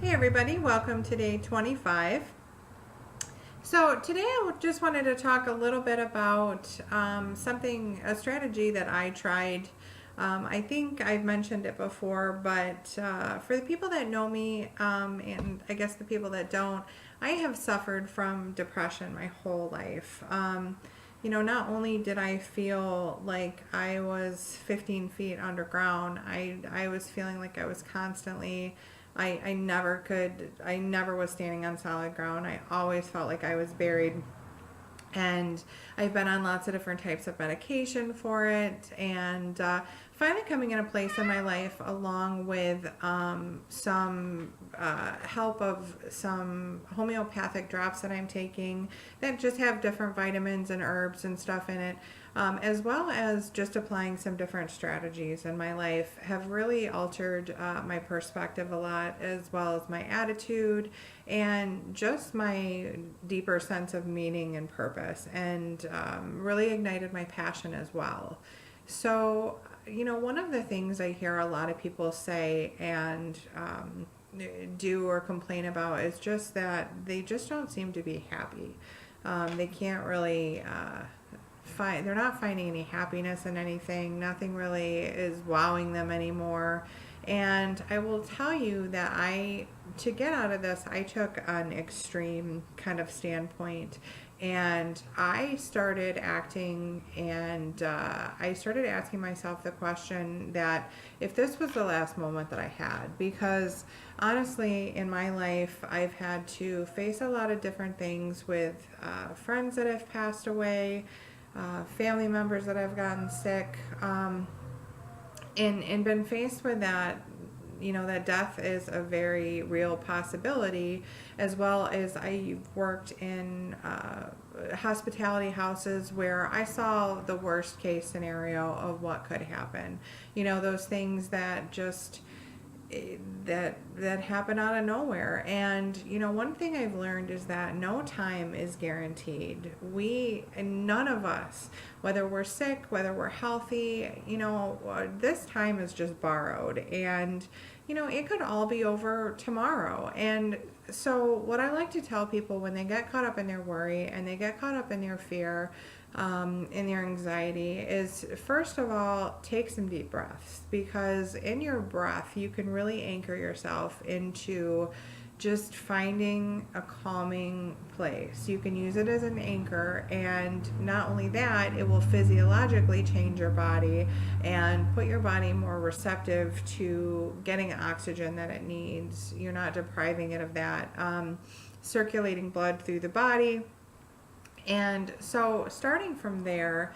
Hey everybody, welcome to day 25. So today I just wanted to talk a little bit about a strategy that I tried. I think I've mentioned it before, but for the people that know me, and I guess the people that don't, I have suffered from depression my whole life. Not only did I feel like I was 15 feet underground, I was feeling like I was constantly I never was standing on solid ground. I always felt like I was buried. And I've been on lots of different types of medication for it. And finally coming in a place in my life, along with some help of some homeopathic drops that I'm taking that just have different vitamins and herbs and stuff in it, as well as just applying some different strategies in my life, have really altered my perspective a lot, as well as my attitude and just my deeper sense of meaning and purpose, and really ignited my passion as well. So, one of the things I hear a lot of people say and do or complain about is just that they just don't seem to be happy. They can't really they're not finding any happiness in anything. Nothing really is wowing them anymore. And I will tell you that to get out of this, I took an extreme kind of standpoint, and I started acting, and I started asking myself the question that if this was the last moment that I had, because honestly, in my life, I've had to face a lot of different things with friends that have passed away, family members that have gotten sick, and been faced with that. That death is a very real possibility, as well as I worked in hospitality houses where I saw the worst case scenario of what could happen. Those things that just that happen out of nowhere. And one thing I've learned is that no time is guaranteed. None of us, whether we're sick, whether we're healthy, this time is just borrowed, and it could all be over tomorrow. And so what I like to tell people when they get caught up in their worry and they get caught up in their fear, in their anxiety, is first of all, take some deep breaths, because in your breath you can really anchor yourself into just finding a calming place. You can use it as an anchor, and not only that, it will physiologically change your body and put your body more receptive to getting oxygen that it needs. You're not depriving it of that. Circulating blood through the body. And so, starting from there,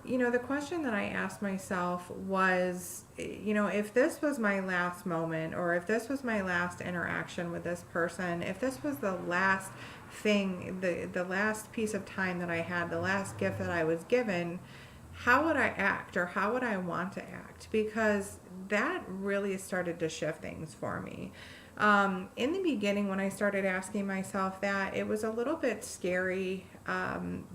the question that I asked myself was, if this was my last moment, or if this was my last interaction with this person, if this was the last thing, the last piece of time that I had, the last gift that I was given, how would I act, or how would I want to act? Because that really started to shift things for me. In the beginning, when I started asking myself that, it was a little bit scary,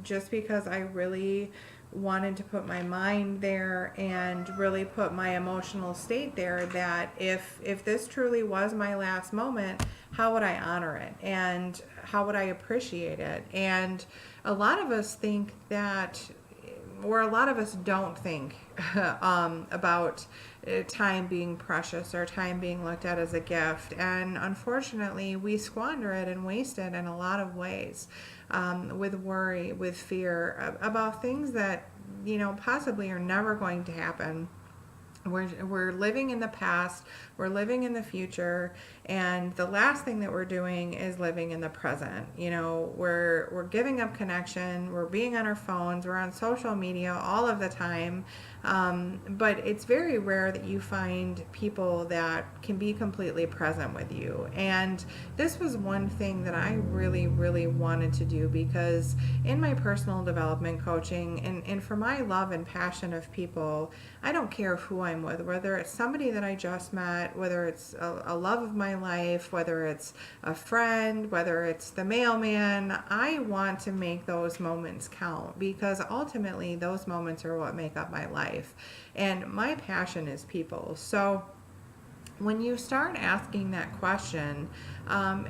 just because I really wanted to put my mind there and really put my emotional state there, that if this truly was my last moment, how would I honor it, and how would I appreciate it? And a lot of us think that, or a lot of us don't think about time being precious, or time being looked at as a gift. And unfortunately, we squander it and waste it in a lot of ways, with worry, with fear about things that, possibly are never going to happen. We're living in the past, we're living in the future, and the last thing that we're doing is living in the present. We're giving up connection, we're being on our phones, we're on social media all of the time, but it's very rare that you find people that can be completely present with you. And this was one thing that I really, really wanted to do, because in my personal development coaching, and for my love and passion of people, I don't care who I'm with, whether it's somebody that I just met, whether it's a love of my life, whether it's a friend, whether it's the mailman. I want to make those moments count, because ultimately those moments are what make up my life. And my passion is people. So when you start asking that question,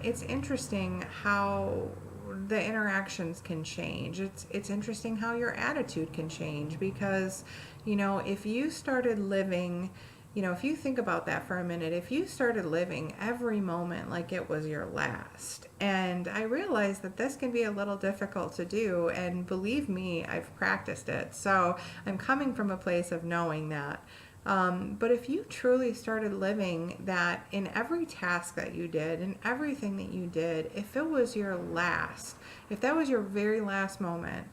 it's interesting how the interactions can change. It's interesting how your attitude can change because, if you started living, if you think about that for a minute, if you started living every moment like it was your last, and I realize that this can be a little difficult to do, and believe me, I've practiced it. So I'm coming from a place of knowing that. But if you truly started living that in every task that you did, in everything that you did, if it was your last, if that was your very last moment,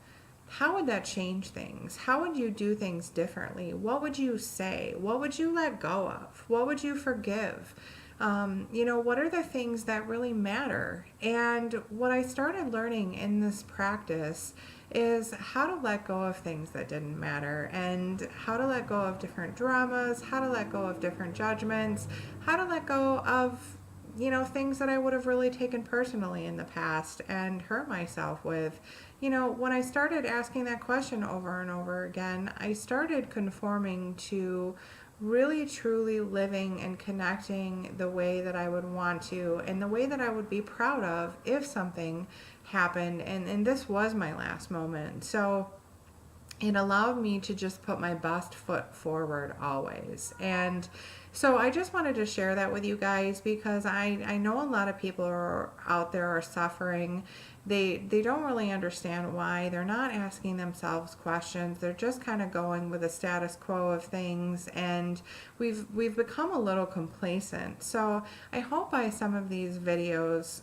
how would that change things? How would you do things differently? What would you say? What would you let go of? What would you forgive? What are the things that really matter? And what I started learning in this practice is how to let go of things that didn't matter, and how to let go of different dramas, how to let go of different judgments, how to let go of things that I would have really taken personally in the past and hurt myself with. When I started asking that question over and over again, I started conforming to really truly living and connecting the way that I would want to, and the way that I would be proud of if something happened, and this was my last moment. So it allowed me to just put my best foot forward always. And so I just wanted to share that with you guys because I know a lot of people are out there are suffering. They don't really understand why. They're not asking themselves questions. They're just kind of going with the status quo of things, and we've become a little complacent. So I hope by some of these videos,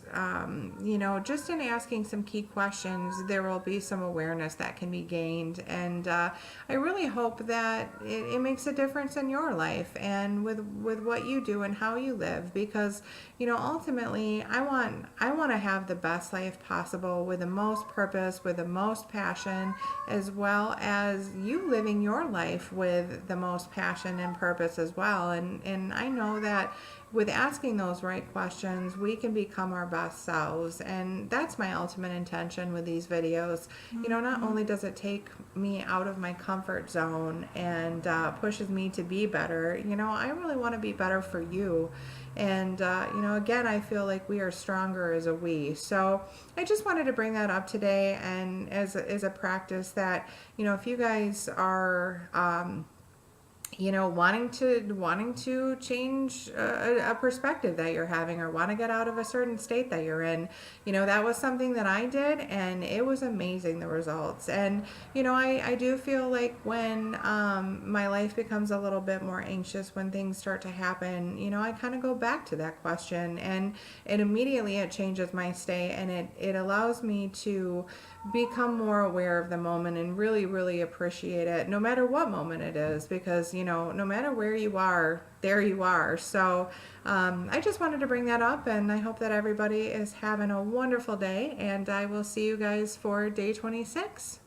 just in asking some key questions, there will be some awareness that can be gained. And I really hope that it makes a difference in your life and with what you do and how you live, because ultimately I want to have the best life possible, with the most purpose, with the most passion, as well as you living your life with the most passion and purpose as well. And I know that with asking those right questions, we can become our best selves. And that's my ultimate intention with these videos. Not only does it take me out of my comfort zone and pushes me to be better, I really want to be better for you. And, again, I feel like we are stronger as a we. So I just wanted to bring that up today, and as a practice that, if you guys are, wanting to change a perspective that you're having, or want to get out of a certain state that you're in, that was something that I did, and it was amazing, the results. And I do feel like when my life becomes a little bit more anxious, when things start to happen, I kind of go back to that question, and it changes my state, and it allows me to become more aware of the moment and really, really appreciate it, no matter what moment it is, because no matter where you are, there you are. So I just wanted to bring that up, and I hope that everybody is having a wonderful day, and I will see you guys for day 26.